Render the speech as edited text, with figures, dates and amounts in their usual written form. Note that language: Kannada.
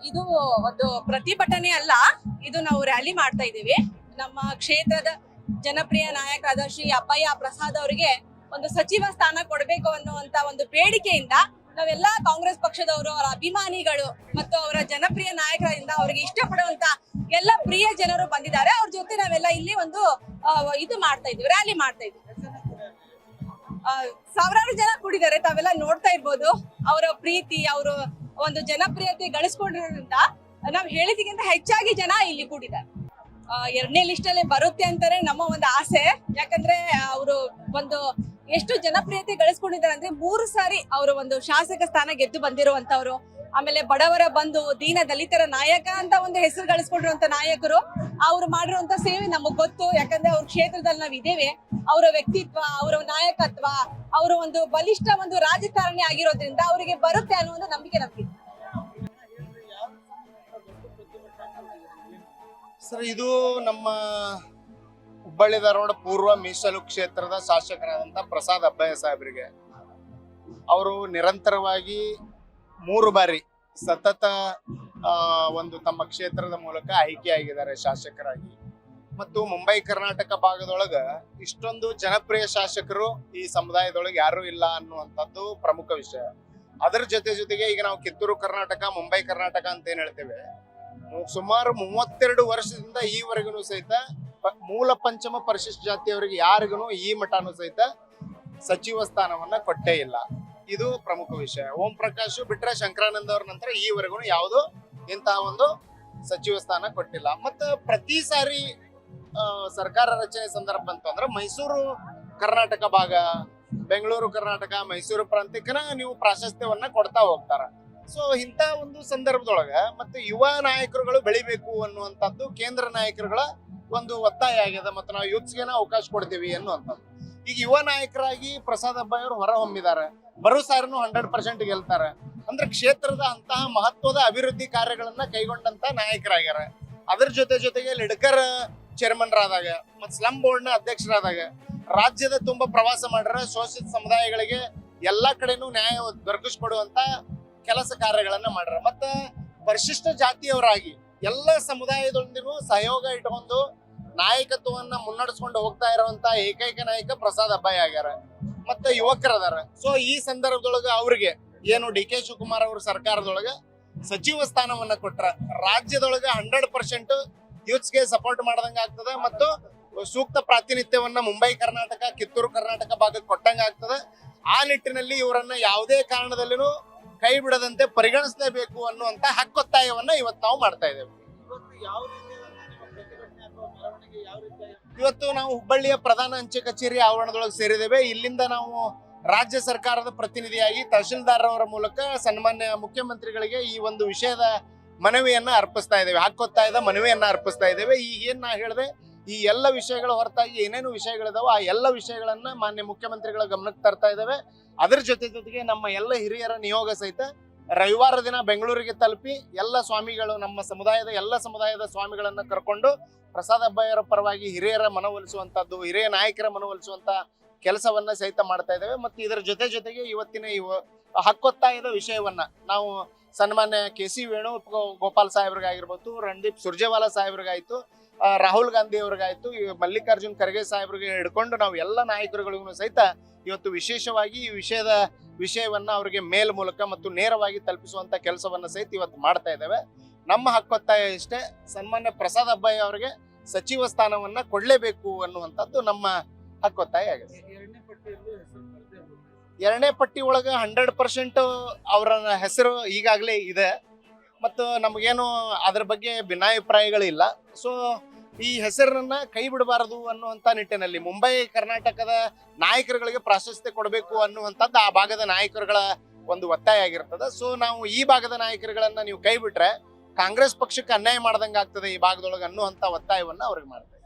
ಇದು ಒಂದು ಪ್ರತಿಭಟನೆ ಅಲ್ಲ, ಇದು ನಾವು ರ್ಯಾಲಿ ಮಾಡ್ತಾ ಇದ್ದೀವಿ. ನಮ್ಮ ಕ್ಷೇತ್ರದ ಜನಪ್ರಿಯ ನಾಯಕರಾದ ಶ್ರೀ ಅಪ್ಪಯ್ಯ ಪ್ರಸಾದ್ ಅವರಿಗೆ ಒಂದು ಸಚಿವ ಸ್ಥಾನ ಕೊಡಬೇಕು ಅನ್ನುವಂತ ಒಂದು ಬೇಡಿಕೆಯಿಂದ ನಾವೆಲ್ಲ ಕಾಂಗ್ರೆಸ್ ಪಕ್ಷದವರು, ಅವರ ಅಭಿಮಾನಿಗಳು ಮತ್ತು ಅವರ ಜನಪ್ರಿಯ ನಾಯಕರಿಂದ ಅವರಿಗೆ ಇಷ್ಟಪಡುವಂತ ಎಲ್ಲ ಪ್ರಿಯ ಜನರು ಬಂದಿದ್ದಾರೆ. ಅವ್ರ ಜೊತೆ ನಾವೆಲ್ಲ ಇಲ್ಲಿ ಒಂದು ಇದು ಮಾಡ್ತಾ ಇದ್ವಿ, ರ್ಯಾಲಿ ಮಾಡ್ತಾ ಇದ್ವಿ. ಸಾವಿರಾರು ಜನ ಕೂಡಿದ್ದಾರೆ, ತಾವೆಲ್ಲ ನೋಡ್ತಾ ಇರ್ಬೋದು. ಅವರ ಪ್ರೀತಿ, ಅವರು ಒಂದು ಜನಪ್ರಿಯತೆ ಗಳಿಸ್ಕೊಂಡಿರೋದ್ರಿಂದ ನಾವ್ ಹೇಳಿದಕ್ಕಿಂತ ಹೆಚ್ಚಾಗಿ ಜನ ಇಲ್ಲಿ ಕೂಡಿದ್ದಾರೆ. 2ನೇ ಲಿಸ್ಟ್ ಅಲ್ಲಿ ಬರುತ್ತೆ ಅಂತಾನೆ ನಮ್ಮ ಒಂದು ಆಸೆ. ಯಾಕಂದ್ರೆ ಅವರು ಒಂದು ಎಷ್ಟು ಜನಪ್ರಿಯತೆ ಗಳಿಸ್ಕೊಂಡಿದ್ದಾರೆ ಅಂದ್ರೆ 3 ಸಾರಿ ಅವರು ಒಂದು ಶಾಸಕ ಸ್ಥಾನ ಗೆದ್ದು ಬಂದಿರುವಂತವ್ರು. ಆಮೇಲೆ ಬಡವರ ಬಂಧು, ದೀನ ದಲಿತರ ನಾಯಕ ಅಂತ ಒಂದು ಹೆಸರು ಗಳಿಸ್ಕೊಂಡಿರುವಂತ ನಾಯಕರು. ಅವ್ರು ಮಾಡಿರುವಂತ ಸೇವೆ ನಮಗ್ ಗೊತ್ತು. ಯಾಕಂದ್ರೆ ಅವ್ರ ಕ್ಷೇತ್ರದಲ್ಲಿ ನಾವ್ ಇದ್ದೇವೆ. ಅವರ ವ್ಯಕ್ತಿತ್ವ, ಅವರ ನಾಯಕತ್ವ, ಅವರ ಒಂದು ಬಲಿಷ್ಠ ಒಂದು ರಾಜಕಾರಣಿ ಆಗಿರೋದ್ರಿಂದ ಅವರಿಗೆ ಬರುತ್ತೆ ಅನ್ನೋ ಒಂದು ನಂಬಿಕೆ ನಮ್ಗಿದೆ. ಸರ್, ಇದು ನಮ್ಮ ಹುಬ್ಬಳ್ಳಿ ಧಾರವಾಡ ಪೂರ್ವ ಮೀಸಲು ಕ್ಷೇತ್ರದ ಶಾಸಕರಾದಂತ ಪ್ರಸಾದ್ ಅಬ್ಬಯ್ಯ ಸಾಹೇಬರಿಗೆ ಅವರು ನಿರಂತರವಾಗಿ 3 ಬಾರಿ ಸತತ ಒಂದು ತಮ್ಮ ಕ್ಷೇತ್ರದ ಮೂಲಕ ಆಯ್ಕೆಯಾಗಿದ್ದಾರೆ ಶಾಸಕರಾಗಿ. ಮತ್ತು ಮುಂಬೈ ಕರ್ನಾಟಕ ಭಾಗದೊಳಗ ಇಷ್ಟೊಂದು ಜನಪ್ರಿಯ ಶಾಸಕರು ಈ ಸಮುದಾಯದೊಳಗೆ ಯಾರು ಇಲ್ಲ ಅನ್ನುವಂಥದ್ದು ಪ್ರಮುಖ ವಿಷಯ. ಅದರ ಜೊತೆಗೆ ಈಗ ನಾವು ಕಿತ್ತೂರು ಕರ್ನಾಟಕ, ಮುಂಬೈ ಕರ್ನಾಟಕ ಅಂತ ಏನ್ ಹೇಳ್ತೇವೆ, ಸುಮಾರು 32 ವರ್ಷದಿಂದ ಈವರೆಗೂ ಸಹಿತ ಮೂಲ ಪಂಚಮ ಪರಿಶಿಷ್ಟ ಜಾತಿಯವರಿಗೆ ಯಾರಿಗೂ ಈ ಮಠನೂ ಸಹಿತ ಸಚಿವ ಸ್ಥಾನವನ್ನ ಕೊಟ್ಟೇ ಇಲ್ಲ. ಇದು ಪ್ರಮುಖ ವಿಷಯ. ಓಂ ಪ್ರಕಾಶ್ ಬಿಟ್ರೆ ಶಂಕರಾನಂದ ಅವ್ರ ನಂತರ ಈವರೆಗೂ ಯಾವುದು ಇಂತಹ ಒಂದು ಸಚಿವ ಸ್ಥಾನ ಕೊಟ್ಟಿಲ್ಲ. ಮತ್ತು ಪ್ರತಿ ಸಾರಿ ಸರ್ಕಾರ ರಚನೆ ಸಂದರ್ಭ ಅಂತಂದ್ರೆ ಮೈಸೂರು ಕರ್ನಾಟಕ ಭಾಗ, ಬೆಂಗಳೂರು ಕರ್ನಾಟಕ, ಮೈಸೂರು ಪ್ರಾಂತ್ಯಕ್ಕನ ನೀವು ಪ್ರಾಶಸ್ತ್ಯವನ್ನ ಕೊಡ್ತಾ ಹೋಗ್ತಾರ. ಸೊ ಇಂಥ ಒಂದು ಸಂದರ್ಭದೊಳಗ ಮತ್ತು ಯುವ ನಾಯಕರುಗಳು ಬೆಳಿಬೇಕು ಅನ್ನುವಂಥದ್ದು ಕೇಂದ್ರ ನಾಯಕರುಗಳ ಒಂದು ಒತ್ತಾಯ ಆಗಿದೆ. ಮತ್ತು ನಾವು ಯೂತ್ಸ್ಗೆನ ಅವಕಾಶ ಕೊಡ್ತೀವಿ ಅನ್ನುವಂಥದ್ದು. ಈಗ ಯುವ ನಾಯಕರಾಗಿ ಪ್ರಸಾದ್ ಅಬ್ಬಯ್ಯ ಅವರು ಹೊರ ಹೊಮ್ಮಿದ್ದಾರೆ. ಬರೋ ಸಾರಿನೂ 100% ಗೆಲ್ತಾರೆ. ಅಂದ್ರೆ ಕ್ಷೇತ್ರದ ಅಂತಹ ಮಹತ್ವದ ಅಭಿವೃದ್ಧಿ ಕಾರ್ಯಗಳನ್ನ ಕೈಗೊಂಡಂತ ನಾಯಕರಾಗ್ಯಾರ. ಅದ್ರ ಜೊತೆಗೆ ಲಿಡ್ಕರ್ ಚೇರ್ಮನ್ರಾದಾಗ ಮತ್ತು ಸ್ಲಂ ಬೋರ್ಡ್ನ ಅಧ್ಯಕ್ಷರಾದಾಗ ರಾಜ್ಯದ ತುಂಬಾ ಪ್ರವಾಸ ಮಾಡ್ಯಾರ. ಶೋಷಿತ ಸಮುದಾಯಗಳಿಗೆ ಎಲ್ಲಾ ಕಡೆನೂ ನ್ಯಾಯ ದೊರಕಿಸ್ಕೊಡುವಂತ ಕೆಲಸ ಕಾರ್ಯಗಳನ್ನ ಮಾಡ್ಯಾರ. ಮತ್ತ ಪರಿಶಿಷ್ಟ ಜಾತಿಯವರಾಗಿ ಎಲ್ಲ ಸಮುದಾಯದೊಂದಿಗೂ ಸಹಯೋಗ ಇಟ್ಕೊಂಡು ನಾಯಕತ್ವವನ್ನ ಮುನ್ನಡೆಸ್ಕೊಂಡು ಹೋಗ್ತಾ ಇರುವಂತ ಏಕೈಕ ನಾಯಕ ಪ್ರಸಾದ್ ಅಬ್ಬಯ್ಯ ಆಗ್ಯಾರ. ಮತ್ತೆ ಯುವಕರದಾರ. ಸೊ ಈ ಸಂದರ್ಭದೊಳಗ ಅವ್ರಿಗೆ ಏನು ಡಿ ಕೆ ಶಿವಕುಮಾರ್ ಅವ್ರ ಸರ್ಕಾರದೊಳಗ ಸಚಿವ ಸ್ಥಾನವನ್ನ ಕೊಟ್ರ ರಾಜ್ಯದೊಳಗ 100% ಯೂತ್ಸ್ಗೆ ಸಪೋರ್ಟ್ ಮಾಡ್ದಂಗ ಆಗ್ತದೆ. ಮತ್ತು ಸೂಕ್ತ ಪ್ರಾತಿನಿಧ್ಯವನ್ನ ಮುಂಬೈ ಕರ್ನಾಟಕ, ಕಿತ್ತೂರು ಕರ್ನಾಟಕ ಭಾಗಕ್ಕೆ ಕೊಟ್ಟಂಗ ಆಗ್ತದೆ. ಆ ನಿಟ್ಟಿನಲ್ಲಿ ಇವರನ್ನ ಯಾವುದೇ ಕಾರಣದಲ್ಲಿನೂ ಕೈ ಬಿಡದಂತೆ ಪರಿಗಣಿಸಲೇಬೇಕು ಅನ್ನುವಂತ ಹಕ್ಕೊತ್ತಾಯವನ್ನ ಇವತ್ತು ನಾವು ಮಾಡ್ತಾ ಇದ್ದೇವೆ. ಇವತ್ತು ನಾವು ಹುಬ್ಬಳ್ಳಿಯ ಪ್ರಧಾನ ಅಂಚೆ ಕಚೇರಿ ಆವರಣದೊಳಗೆ ಸೇರಿದ್ದೇವೆ. ಇಲ್ಲಿಂದ ನಾವು ರಾಜ್ಯ ಸರ್ಕಾರದ ಪ್ರತಿನಿಧಿಯಾಗಿ ತಹಶೀಲ್ದಾರ್ ಅವರ ಮೂಲಕ ಸನ್ಮಾನ್ಯ ಮುಖ್ಯಮಂತ್ರಿಗಳಿಗೆ ಈ ಒಂದು ವಿಷಯದ ಮನವಿಯನ್ನ ಅರ್ಪಿಸ್ತಾ ಇದ್ದೇವೆ, ಹಕ್ಕೊತ್ತಾಯದ ಮನವಿಯನ್ನ ಅರ್ಪಿಸ್ತಾ ಇದ್ದೇವೆ. ಈಗ ಏನ್ ನಾ ಹೇಳಿದೆ, ಈ ಎಲ್ಲ ವಿಷಯಗಳ ಹೊರತಾಗಿ ಏನೇನು ವಿಷಯಗಳಿದಾವೋ ಆ ಎಲ್ಲ ವಿಷಯಗಳನ್ನ ಮಾನ್ಯ ಮುಖ್ಯಮಂತ್ರಿಗಳ ಗಮನಕ್ಕೆ ತರ್ತಾ ಇದ್ದೇವೆ. ಅದರ ಜೊತೆಗೆ ನಮ್ಮ ಎಲ್ಲ ಹಿರಿಯರ ನಿಯೋಗ ಸಹಿತ ರವಿವಾರ ದಿನ ಬೆಂಗಳೂರಿಗೆ ತಲುಪಿ ಎಲ್ಲ ಸ್ವಾಮಿಗಳು, ನಮ್ಮ ಸಮುದಾಯದ ಎಲ್ಲ ಸಮುದಾಯದ ಸ್ವಾಮಿಗಳನ್ನ ಕರ್ಕೊಂಡು ಪ್ರಸಾದ್ ಅಬ್ಬಯ್ಯರ ಪರವಾಗಿ ಹಿರಿಯರ ಮನವೊಲಿಸುವಂತದ್ದು, ಹಿರಿಯ ನಾಯಕರ ಮನವೊಲಿಸುವಂತ ಕೆಲಸವನ್ನ ಸಹಿತ ಮಾಡ್ತಾ ಇದ್ದೇವೆ. ಮತ್ತು ಇದರ ಜೊತೆಗೆ ಇವತ್ತಿನ ಹಕ್ಕೊತ್ತಾಯದ ವಿಷಯವನ್ನ ನಾವು ಸನ್ಮಾನ್ಯ KC ವೇಣುಗೋಪಾಲ್ ಸಾಹೇಬ್ರಿಗಾಗಿರ್ಬೋದು, ರಣದೀಪ್ ಸುರ್ಜೇವಾಲಾ ಸಾಹೇಬ್ರಿಗಾಯ್ತು, ರಾಹುಲ್ ಗಾಂಧಿ ಅವ್ರಿಗಾಯ್ತು, ಮಲ್ಲಿಕಾರ್ಜುನ್ ಖರ್ಗೆ ಸಾಹೇಬ್ರಿಗೆ ಹಿಡ್ಕೊಂಡು ನಾವು ಎಲ್ಲ ನಾಯಕರುಗಳಿಗೂ ಸಹಿತ ಇವತ್ತು ವಿಶೇಷವಾಗಿ ಈ ವಿಷಯವನ್ನ ಅವರಿಗೆ ಮೇಲ್ ಮೂಲಕ ಮತ್ತು ನೇರವಾಗಿ ತಲುಪಿಸುವಂತ ಕೆಲಸವನ್ನ ಸಹಿತ ಇವತ್ತು ಮಾಡ್ತಾ ಇದ್ದೇವೆ. ನಮ್ಮ ಹಕ್ಕೊತ್ತಾಯ ಇಷ್ಟೇ, ಸನ್ಮಾನ್ಯ ಪ್ರಸಾದ್ ಅಬ್ಬಯ್ಯ ಅವರಿಗೆ ಸಚಿವ ಸ್ಥಾನವನ್ನ ಕೊಡ್ಲೇಬೇಕು ಅನ್ನುವಂಥದ್ದು ನಮ್ಮ ಹಕ್ಕೊತ್ತಾಯ ಆಗಿದೆ. 2ನೇ ಪಟ್ಟಿ ಒಳಗ 100% ಅವರ ಹೆಸರು ಈಗಾಗಲೇ ಇದೆ. ಮತ್ತು ನಮಗೇನು ಅದ್ರ ಬಗ್ಗೆ ಭಿನ್ನಾಭಿಪ್ರಾಯಗಳಿಲ್ಲ. ಸೊ ಈ ಹೆಸರನ್ನ ಕೈ ಬಿಡಬಾರದು ಅನ್ನುವಂತ ನಿಟ್ಟಿನಲ್ಲಿ ಮುಂಬೈ ಕರ್ನಾಟಕದ ನಾಯಕರುಗಳಿಗೆ ಪ್ರಾಶಸ್ತ್ಯ ಕೊಡಬೇಕು ಅನ್ನುವಂಥದ್ದು ಆ ಭಾಗದ ನಾಯಕರುಗಳ ಒಂದು ಒತ್ತಾಯ ಆಗಿರ್ತದೆ. ಸೊ ನಾವು ಈ ಭಾಗದ ನಾಯಕರುಗಳನ್ನ ನೀವು ಕೈ ಬಿಟ್ರೆ ಕಾಂಗ್ರೆಸ್ ಪಕ್ಷಕ್ಕೆ ಅನ್ಯಾಯ ಮಾಡ್ದಂಗ ಆಗ್ತದೆ ಈ ಭಾಗದೊಳಗೆ ಅನ್ನುವಂತ ಒತ್ತಾಯವನ್ನ ಅವ್ರಿಗೆ ಮಾಡ್ತೇವೆ.